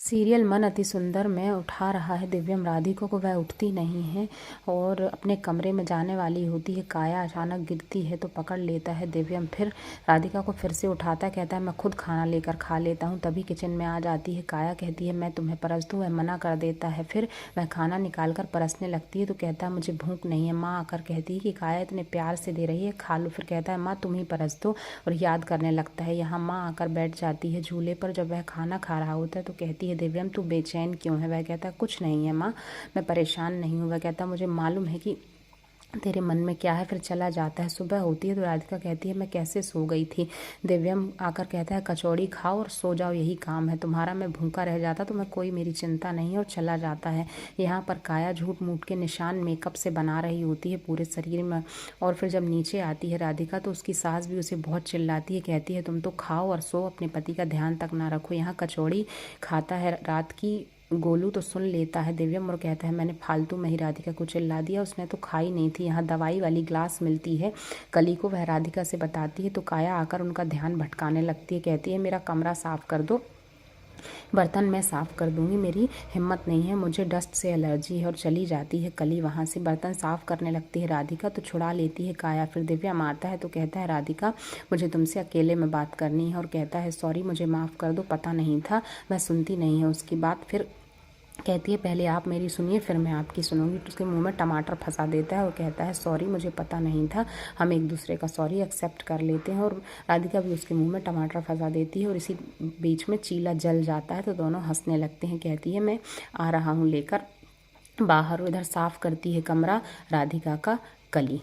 Serial मन अति सुंदर में उठा रहा है दिव्यम राधिका को। वह उठती नहीं है और अपने कमरे में जाने वाली होती है। काया अचानक गिरती है तो पकड़ लेता है दिव्यम। फिर राधिका को फिर से उठाता है, कहता है मैं खुद खाना लेकर खा लेता हूँ। तभी किचन में आ जाती है काया, कहती है मैं तुम्हें परस दूँ। वह मना कर देता है। फिर वह खाना निकाल कर परसने लगती है तो कहता है मुझे भूख नहीं है। माँ आकर कहती है कि काया इतने प्यार से दे रही है, खा लो। फिर कहता है माँ तुम ही परस दो और याद करने लगता है। यहाँ माँ आकर बैठ जाती है झूले पर। जब वह खाना खा रहा होता है तो कहती है दिव्यम तू बेचैन क्यों है? वह कहता है कुछ नहीं है माँ, मैं परेशान नहीं हूँ। वह कहता है मुझे मालूम है कि तेरे मन में क्या है। फिर चला जाता है। सुबह होती है तो राधिका कहती है मैं कैसे सो गई थी। दिव्यम आकर कहता है कचौड़ी खाओ और सो जाओ, यही काम है तुम्हारा। मैं भूखा रह जाता तो मैं कोई मेरी चिंता नहीं। और चला जाता है। यहाँ पर काया झूठ मूठ के निशान मेकअप से बना रही होती है पूरे शरीर में। और फिर जब नीचे आती है राधिका तो उसकी सास भी उसे बहुत चिल्लाती है, कहती है तुम तो खाओ और सो, अपने पति का ध्यान तक ना रखो। यहाँ कचौड़ी खाता है रात की गोलू तो सुन लेता है दिव्यम और कहता है मैंने फालतू में ही राधिका को चिल्ला दिया, उसने तो खाई नहीं थी। यहाँ दवाई वाली ग्लास मिलती है कली को, वह राधिका से बताती है तो काया आकर उनका ध्यान भटकाने लगती है, कहती है मेरा कमरा साफ कर दो, बर्तन मैं साफ़ कर दूंगी, मेरी हिम्मत नहीं है, मुझे डस्ट से एलर्जी है। और चली जाती है कली वहाँ से। बर्तन साफ़ करने लगती है राधिका तो छुड़ा लेती है काया। फिर दिव्यम आता है तो कहता है राधिका मुझे तुमसे अकेले में बात करनी है। और कहता है सॉरी मुझे माफ़ कर दो, पता नहीं था। वह सुनती नहीं है उसकी बात। फिर कहती है पहले आप मेरी सुनिए फिर मैं आपकी सुनूंगी। तो उसके मुंह में टमाटर फंसा देता है और कहता है सॉरी मुझे पता नहीं था। हम एक दूसरे का सॉरी एक्सेप्ट कर लेते हैं। और राधिका भी उसके मुंह में टमाटर फंसा देती है और इसी बीच में चीला जल जाता है तो दोनों हंसने लगते हैं। कहती है मैं आ रहा हूँ लेकर बाहर। इधर साफ करती है कमरा राधिका का कली।